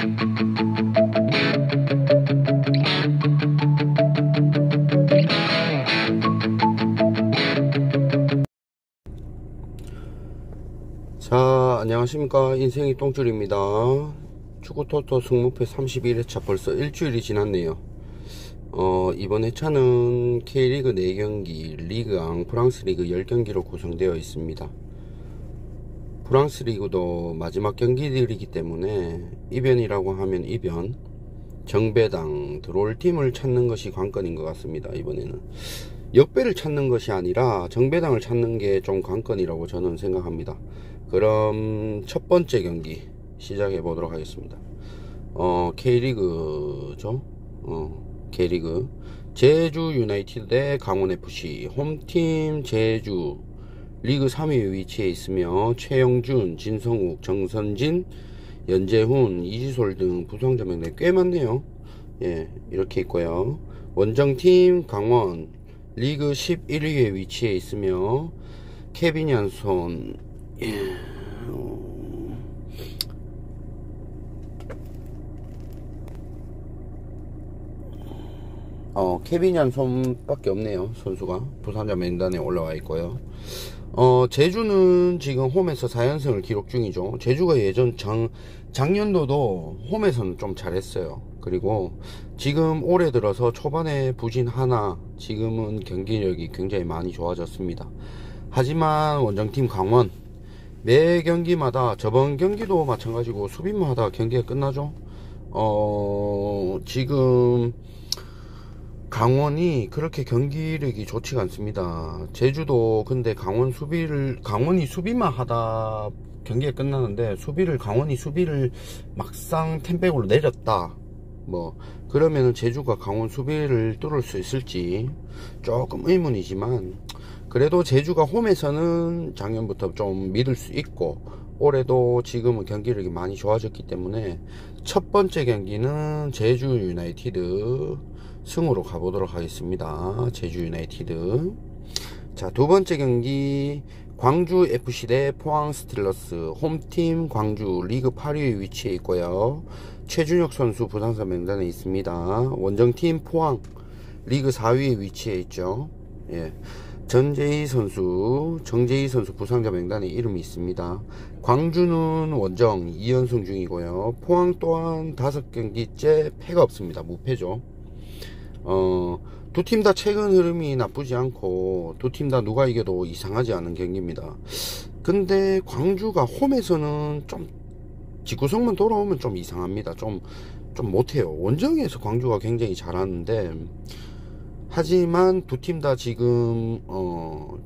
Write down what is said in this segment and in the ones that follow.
자, 안녕하십니까. 인생이 똥줄입니다. 축구토토 승무패 31회차 벌써 일주일이 지났네요. 이번 회차는 K리그 4경기, 리그앙, 프랑스 리그 10경기로 구성되어 있습니다. 프랑스 리그도 마지막 경기들이기 때문에 이변이라고 하면 이변, 정배당, 들어올 팀을 찾는 것이 관건인 것 같습니다. 이번에는 역배를 찾는 것이 아니라 정배당을 찾는 게 좀 관건이라고 저는 생각합니다. 그럼 첫 번째 경기 시작해 보도록 하겠습니다. K리그죠. K리그 제주 유나이티드 대 강원FC. 홈팀 제주 리그 3위 위치에 있으며 최영준, 진성욱, 정선진, 연재훈, 이지솔 등 부상자 명단이 꽤 많네요. 예, 이렇게 있고요. 원정팀 강원 리그 11위에 위치해 있으며 케빈 얀손, 케빈 얀손밖에 없네요. 선수가 부상자 명단에 올라와 있고요. 제주는 지금 홈에서 4연승을 기록 중이죠. 제주가 예전 작년도도 홈에서는 좀 잘했어요. 그리고 지금 올해 들어서 초반에 부진 하나, 지금은 경기력이 굉장히 많이 좋아졌습니다. 하지만 원정팀 강원 매 경기마다, 저번 경기도 마찬가지고 수비만 하다 경기가 끝나죠. 지금 강원이 그렇게 경기력이 좋지가 않습니다. 제주도 근데 강원이 수비만 하다 경기가 끝나는데, 강원이 수비를 막상 템백으로 내렸다, 뭐 그러면은 제주가 강원 수비를 뚫을 수 있을지 조금 의문이지만, 그래도 제주가 홈에서는 작년부터 좀 믿을 수 있고, 올해도 지금은 경기력이 많이 좋아졌기 때문에 첫 번째 경기는 제주 유나이티드 승으로 가보도록 하겠습니다. 제주 유나이티드. 자, 두 번째 경기 광주 FC 대 포항 스틸러스. 홈팀 광주 리그 8위에 위치해 있고요. 최준혁 선수 부상자 명단에 있습니다. 원정팀 포항 리그 4위에 위치해 있죠. 예. 정재희 선수 부상자 명단에 이름이 있습니다. 광주는 원정 2연승 중이고요. 포항 또한 5경기째 패가 없습니다. 무패죠. 두 팀 다 최근 흐름이 나쁘지 않고, 두 팀 다 누가 이겨도 이상하지 않은 경기입니다. 근데 광주가 홈에서는 좀 직구석만 돌아오면 좀 이상합니다. 좀 못해요. 원정에서 광주가 굉장히 잘하는데, 하지만 두 팀 다 지금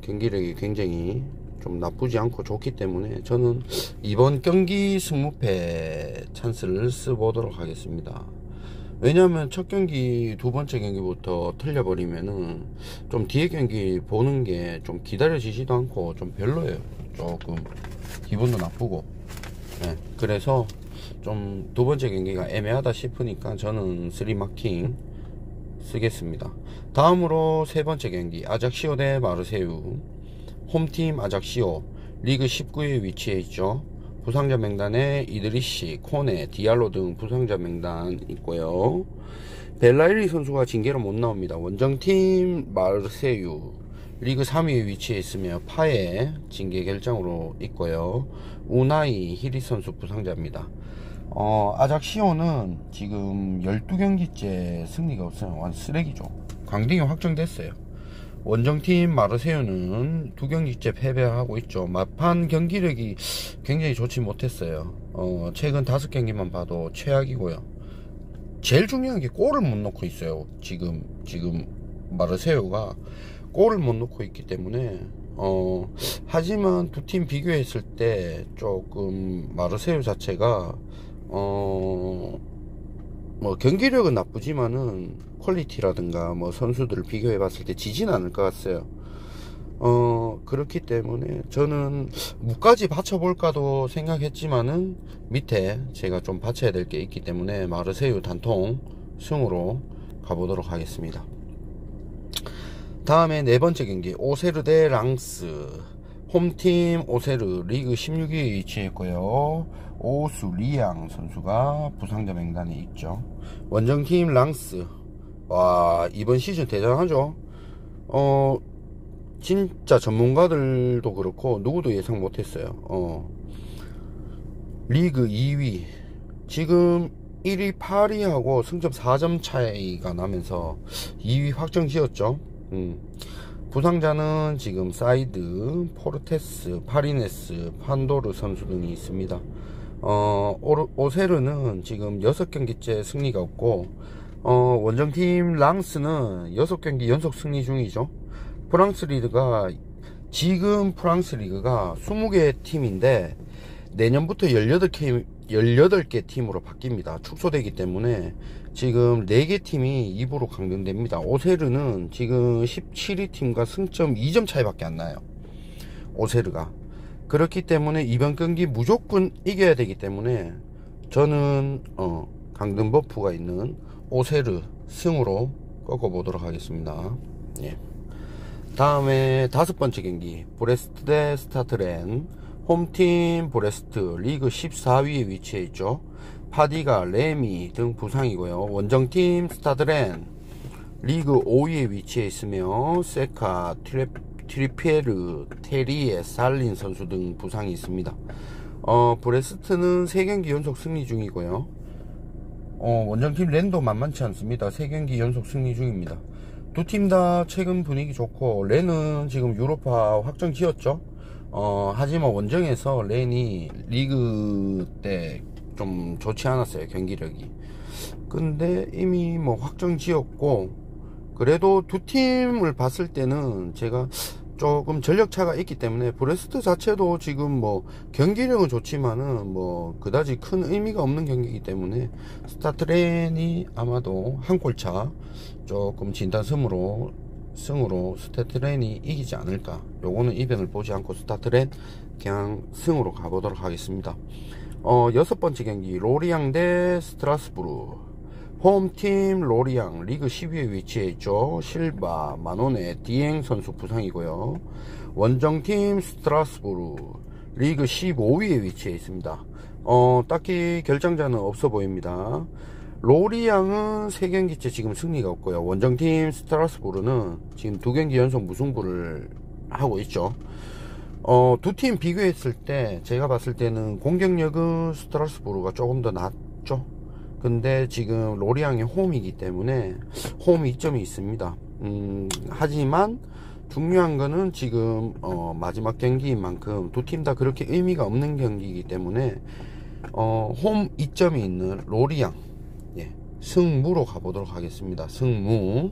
경기력이 굉장히 좀 나쁘지 않고 좋기 때문에 저는 이번 경기 승무패 찬스를 써보도록 하겠습니다. 왜냐면 첫 경기, 두 번째 경기부터 틀려버리면은 좀 뒤에 경기 보는 게 좀 기다려지지도 않고 좀 별로예요. 조금 기분도 나쁘고. 네, 그래서 좀 두 번째 경기가 애매하다 싶으니까 저는 3마킹 쓰겠습니다. 다음으로 세 번째 경기 아작시오 대 마르세유. 홈팀 아작시오 리그 19위에 위치해 있죠. 부상자 명단에 이드리시, 코네, 디알로 등 부상자 명단 있고요. 벨라이리 선수가 징계로 못 나옵니다. 원정팀 마르세유 리그 3위에 위치해 있으며 파에 징계 결정으로 있고요. 우나이 히리 선수 부상자입니다. 아작시오는 지금 12경기째 승리가 없어요. 완전 쓰레기죠. 강등이 확정됐어요. 원정팀 마르세유는 2경기째 패배하고 있죠. 막판 경기력이 굉장히 좋지 못했어요. 최근 5경기만 봐도 최악이고요. 제일 중요한 게 골을 못 넣고 있어요. 지금 마르세유가 골을 못 넣고 있기 때문에 하지만 두 팀 비교했을 때 조금 마르세유 자체가 뭐 경기력은 나쁘지만은 퀄리티라든가 뭐 선수들을 비교해 봤을 때 지진 않을 것 같아요. 그렇기 때문에 저는 무까지 받쳐볼까도 생각했지만은 밑에 제가 좀 받쳐야 될 게 있기 때문에 마르세유 단통 승으로 가보도록 하겠습니다. 다음에 네 번째 경기 오세르 대 랑스. 홈팀 오세르 리그 16위에 위치했고요. 오수 리양 선수가 부상자 명단에 있죠. 원정팀 랑스, 와 이번 시즌 대단하죠. 진짜 전문가들도 그렇고 누구도 예상 못했어요. 리그 2위, 지금 1위 8위하고 승점 4점 차이가 나면서 2위 확정 지었죠. 부상자는 지금 사이드, 포르테스, 파리네스, 판도르 선수 등이 있습니다. 오세르는 지금 6경기째 승리가 없고, 원정팀 랑스는 6경기 연속 승리 중이죠. 지금 프랑스 리그가 20개 팀인데 내년부터 18개 팀으로 바뀝니다. 축소되기 때문에 지금 4개 팀이 2부로 강등됩니다. 오세르는 지금 17위 팀과 승점 2점 차이밖에 안 나요. 오세르가. 그렇기 때문에 이번 경기 무조건 이겨야 되기 때문에 저는 강등 버프가 있는 오세르 승으로 꺾어보도록 하겠습니다. 예. 다음에 5번째 경기, 브레스트 대 스타트렌. 홈팀 브레스트 리그 14위에 위치해 있죠. 파디가, 레미 등 부상이고요. 원정팀 스타드렌 리그 5위에 위치해 있으며 세카, 트리피에르, 테리에, 살린 선수 등 부상이 있습니다. 브레스트는 3경기 연속 승리 중이고요. 원정팀 렌도 만만치 않습니다. 3경기 연속 승리 중입니다. 두 팀 다 최근 분위기 좋고, 렌은 지금 유로파 확정 지었죠. 하지만 원정에서 렌이 리그 때 좀 좋지 않았어요, 경기력이. 근데 이미 뭐 확정 지었고, 그래도 두 팀을 봤을 때는 제가 조금 전력차가 있기 때문에 브레스트 자체도 지금 뭐 경기력은 좋지만은 뭐 그다지 큰 의미가 없는 경기이기 때문에 스타트렌이 아마도 한 골차 조금 진단승으로 스타트렌이 이기지 않을까. 요거는 이변을 보지 않고 스타트렌 그냥 승으로 가보도록 하겠습니다. 6번째 경기, 로리앙 대 스트라스부르. 홈팀 로리앙 리그 10위에 위치해 있죠. 실바, 마노네, 디엥 선수 부상이고요. 원정팀 스트라스부르 리그 15위에 위치해 있습니다. 딱히 결정자는 없어 보입니다. 로리앙은 3경기째 지금 승리가 없고요. 원정팀 스트라스부르는 지금 2경기 연속 무승부를 하고 있죠. 두 팀 비교했을 때 제가 봤을 때는 공격력은 스트라스부르가 조금 더 낫죠. 근데 지금 로리앙이 홈이기 때문에 홈 이점이 있습니다. 하지만 중요한 거는 지금 마지막 경기인 만큼 두 팀 다 그렇게 의미가 없는 경기이기 때문에 홈 이점이 있는 로리앙, 예, 승무로 가보도록 하겠습니다. 승무.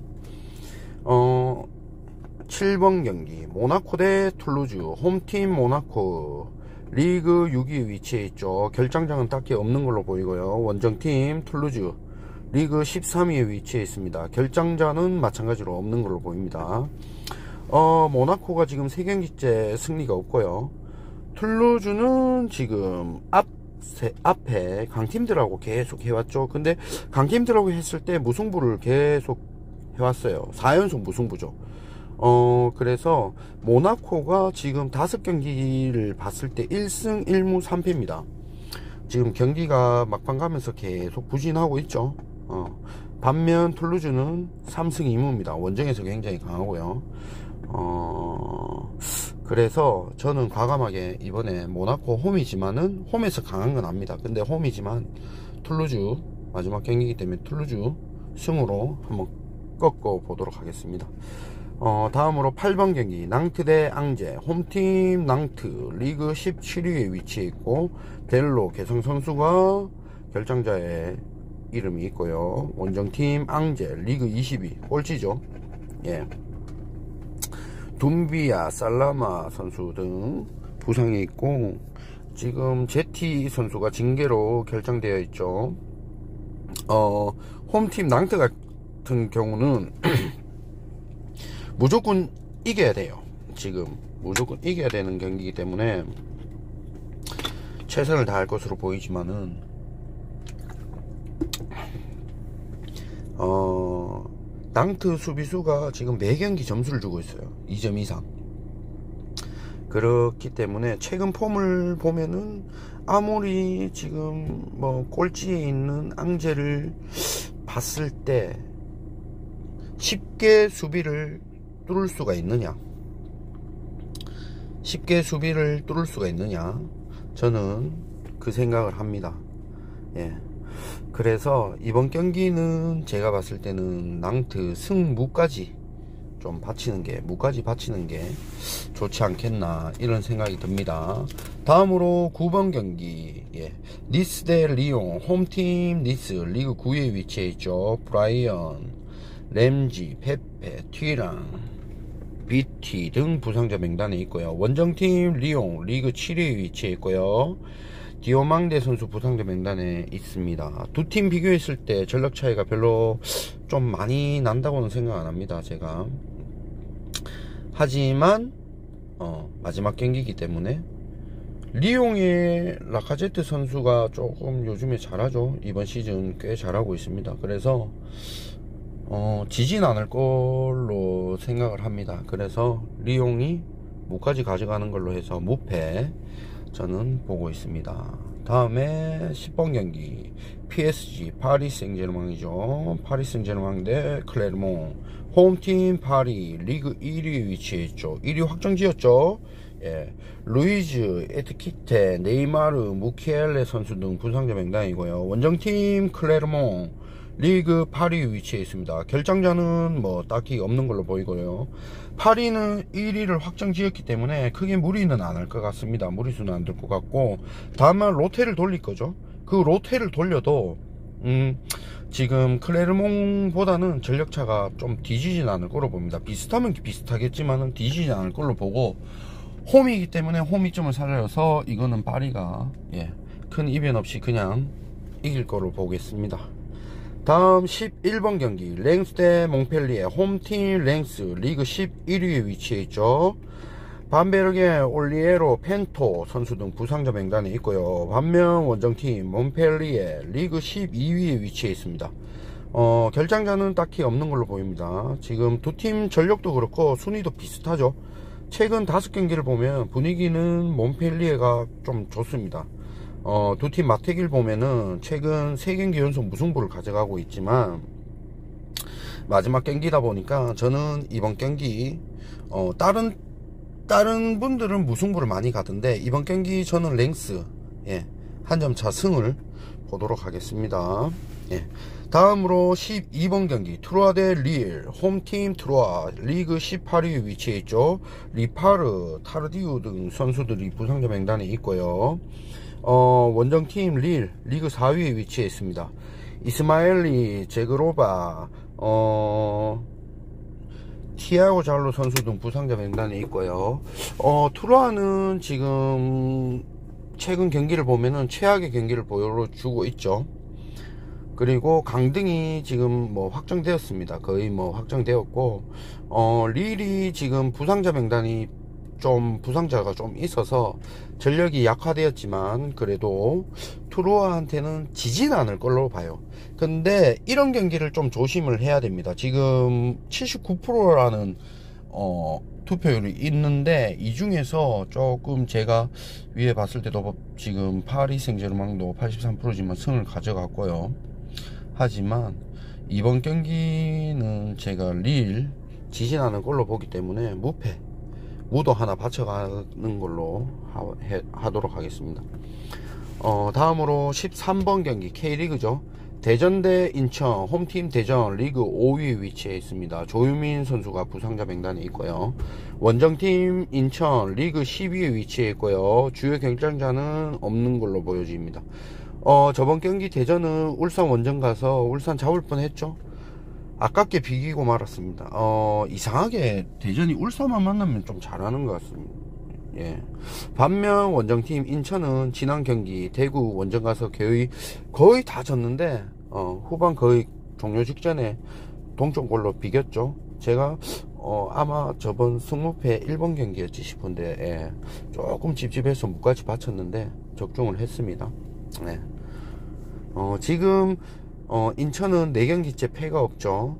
7번 경기, 모나코 대 툴루즈. 홈팀 모나코 리그 6위 위치해 있죠. 결장장은 딱히 없는 걸로 보이고요. 원정팀 툴루즈 리그 13위에 위치해 있습니다. 결장자는 마찬가지로 없는 걸로 보입니다. 모나코가 지금 3경기째 승리가 없고요. 툴루즈는 지금 앞에 강팀들하고 계속 해왔죠. 근데 강팀들하고 했을 때 무승부를 계속 해왔어요. 4연속 무승부죠. 그래서 모나코가 지금 5경기를 봤을 때 1승 1무 3패입니다. 지금 경기가 막판 가면서 계속 부진하고 있죠. 반면 툴루즈는 3승 2무입니다. 원정에서 굉장히 강하고요. 그래서 저는 과감하게 이번에 모나코 홈이지만은 홈에서 강한 건 압니다. 근데 홈이지만 툴루즈 마지막 경기이기 때문에 툴루즈 승으로 한번 꺾어 보도록 하겠습니다. 다음으로 8번 경기, 낭트 대 앙제. 홈팀 낭트 리그 17위에 위치해 있고 벨로 개성 선수가 결정자의 이름이 있고요. 원정팀 앙제 리그 20위 꼴찌죠. 예. 둠비야, 살라마 선수 등 부상이 있고 지금 제티 선수가 징계로 결정되어 있죠. 홈팀 낭트 같은 경우는 무조건 이겨야 돼요. 지금 무조건 이겨야 되는 경기이기 때문에 최선을 다할 것으로 보이지만은 낭트 수비수가 지금 매경기 점수를 주고 있어요. 2점 이상. 그렇기 때문에 최근 폼을 보면은 아무리 지금 뭐 꼴찌에 있는 앙제를 봤을 때 쉽게 수비를 뚫을 수가 있느냐, 쉽게 수비를 뚫을 수가 있느냐, 저는 그 생각을 합니다. 예. 그래서 이번 경기는 제가 봤을 때는 낭트 승무까지 좀 무까지 바치는 게 좋지 않겠나, 이런 생각이 듭니다. 다음으로 9번 경기, 예. 니스 대 리옹. 홈팀 니스, 리그 9위에 위치해 있죠. 브라이언, 램지, 페페, 튀랑, BT 등 부상자 명단에 있고요. 원정팀 리옹, 리그 7위에 위치해 있고요. 디오망대 선수 부상자 명단에 있습니다. 두 팀 비교했을 때 전력 차이가 별로 좀 많이 난다고는 생각 안 합니다, 제가. 하지만 마지막 경기이기 때문에 리옹의 라카제트 선수가 조금 요즘에 잘하죠. 이번 시즌 꽤 잘하고 있습니다. 그래서 지진 않을 걸로 생각을 합니다. 그래서 리옹이 무까지 가져가는 걸로 해서 무패 저는 보고 있습니다. 다음에 10번 경기 PSG 파리 생제르맹이죠. 파리 생제르맹 대 클레르몽. 홈팀 파리, 리그 1위 위치해 있죠. 1위 확정지었죠. 예. 루이즈, 에티키테, 네이마르, 무키엘레 선수 등 부상자 명단이고요. 원정팀 클레르몽, 리그 8위 위치해 있습니다. 결장자는 뭐 딱히 없는 걸로 보이고요. 파리는 1위를 확정지었기 때문에 크게 무리는 안 할 것 같습니다. 무리수는 안 될 것 같고, 다만 로테를 돌릴 거죠. 그 로테를 돌려도 지금 클레르몽보다는 전력차가 좀 뒤지진 않을 거로 봅니다. 비슷하면 비슷하겠지만은 뒤지진 않을 걸로 보고, 홈이기 때문에 홈이점을 살려서 이거는 파리가 큰 이변 없이 그냥 이길 거로 보겠습니다. 다음 11번 경기 랭스 대 몽펠리에. 홈팀 랭스, 리그 11위에 위치해 있죠. 반베르게, 올리에로, 펜토 선수 등 부상자 명단에 있고요. 반면 원정팀 몽펠리에, 리그 12위에 위치해 있습니다. 결장자는 딱히 없는 걸로 보입니다. 지금 두 팀 전력도 그렇고 순위도 비슷하죠. 최근 5경기를 보면 분위기는 몽펠리에가 좀 좋습니다. 두 팀 맞대기를 보면은 최근 3경기 연속 무승부를 가져가고 있지만, 마지막 경기다 보니까 저는 이번 경기 다른 분들은 무승부를 많이 가던데 이번 경기 저는 랭스 한 점 차 승을 보도록 하겠습니다. 다음으로 12번 경기 트루아 대 릴. 홈팀 트루아, 리그 18위에 위치해 있죠. 리파르, 타르디우 등 선수들이 부상자 명단에 있고요. 원정팀 릴, 리그 4위에 위치해 있습니다. 이스마엘리, 제그로바, 티아고 잘로 선수 등 부상자 명단에 있고요. 트루아는 지금 최근 경기를 보면은 최악의 경기를 보여주고 있죠. 그리고 강등이 지금 뭐 확정되었습니다. 거의 뭐 확정되었고, 릴이 지금 부상자 명단이 부상자가 좀 있어서 전력이 약화되었지만 그래도 트루아한테는 지진 않을 걸로 봐요. 근데 이런 경기를 좀 조심을 해야 됩니다. 지금 79%라는 투표율이 있는데, 이 중에서 조금 제가 위에 봤을 때도 지금 파리 생제르맹도 83%지만 승을 가져갔고요. 하지만 이번 경기는 제가 릴 지진 않을 걸로 보기 때문에 무도 하나 받쳐가는 걸로 하도록 하겠습니다. 다음으로 13번 경기 K리그죠. 대전 대 인천. 홈팀 대전, 리그 5위에 위치해 있습니다. 조유민 선수가 부상자 명단에 있고요. 원정팀 인천, 리그 10위에 위치해 있고요. 주요 경쟁자는 없는 걸로 보여집니다. 저번 경기 대전은 울산 원정 가서 울산 잡을 뻔했죠. 아깝게 비기고 말았습니다. 이상하게 대전이 울산만 만나면 좀 잘하는 것 같습니다. 반면 원정팀 인천은 지난 경기 대구 원정 가서 거의 다 졌는데 후반 거의 종료 직전에 동점골로 비겼죠. 제가 아마 저번 승무패 1번 경기였지 싶은데 조금 찝찝해서 무까지 바쳤는데 적중을 했습니다. 지금 인천은 4경기째 패가 없죠.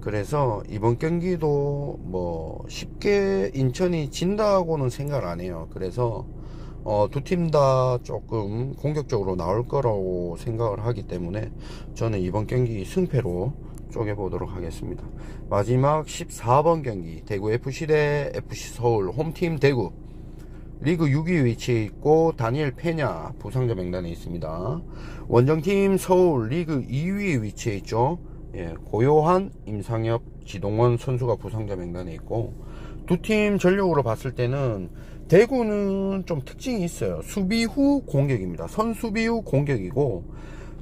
그래서 이번 경기도 뭐 쉽게 인천이 진다고는 생각을 안 해요. 그래서 두 팀 다 조금 공격적으로 나올 거라고 생각을 하기 때문에 저는 이번 경기 승패로 쪼개보도록 하겠습니다. 마지막 14번 경기 대구FC 대 FC서울. 홈팀 대구 리그 6위 위치에 있고 다니엘 페냐 부상자 명단에 있습니다. 원정팀 서울 리그 2위 위치에 있죠. 예, 고요한, 임상엽, 지동원 선수가 부상자 명단에 있고, 두 팀 전력으로 봤을 때는 대구는 좀 특징이 있어요. 수비 후 공격입니다. 선수비 후 공격이고,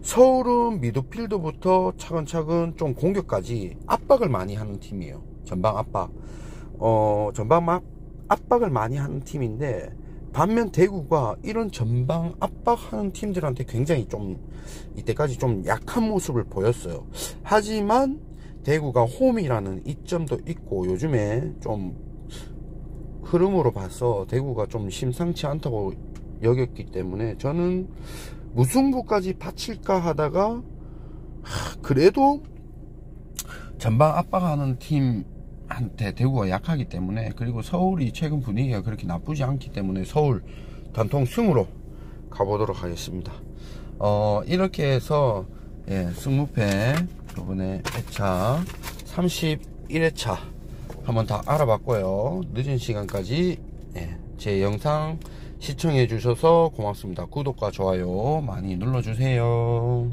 서울은 미드필더부터 차근차근 좀 공격까지 압박을 많이 하는 팀이에요. 전방 압박. 전방 압박을 많이 하는 팀인데, 반면 대구가 이런 전방 압박하는 팀들한테 굉장히 좀 이때까지 좀 약한 모습을 보였어요. 하지만 대구가 홈이라는 이점도 있고 요즘에 좀 흐름으로 봐서 대구가 좀 심상치 않다고 여겼기 때문에 저는 무승부까지 바칠까 하다가 그래도 전방 압박하는 팀한테 대구가 약하기 때문에, 그리고 서울이 최근 분위기가 그렇게 나쁘지 않기 때문에 서울 단통 승으로 가보도록 하겠습니다. 이렇게 해서 승무패 요번에 회차 31회차 한번 다 알아봤고요. 늦은 시간까지 제 영상 시청해 주셔서 고맙습니다. 구독과 좋아요 많이 눌러주세요.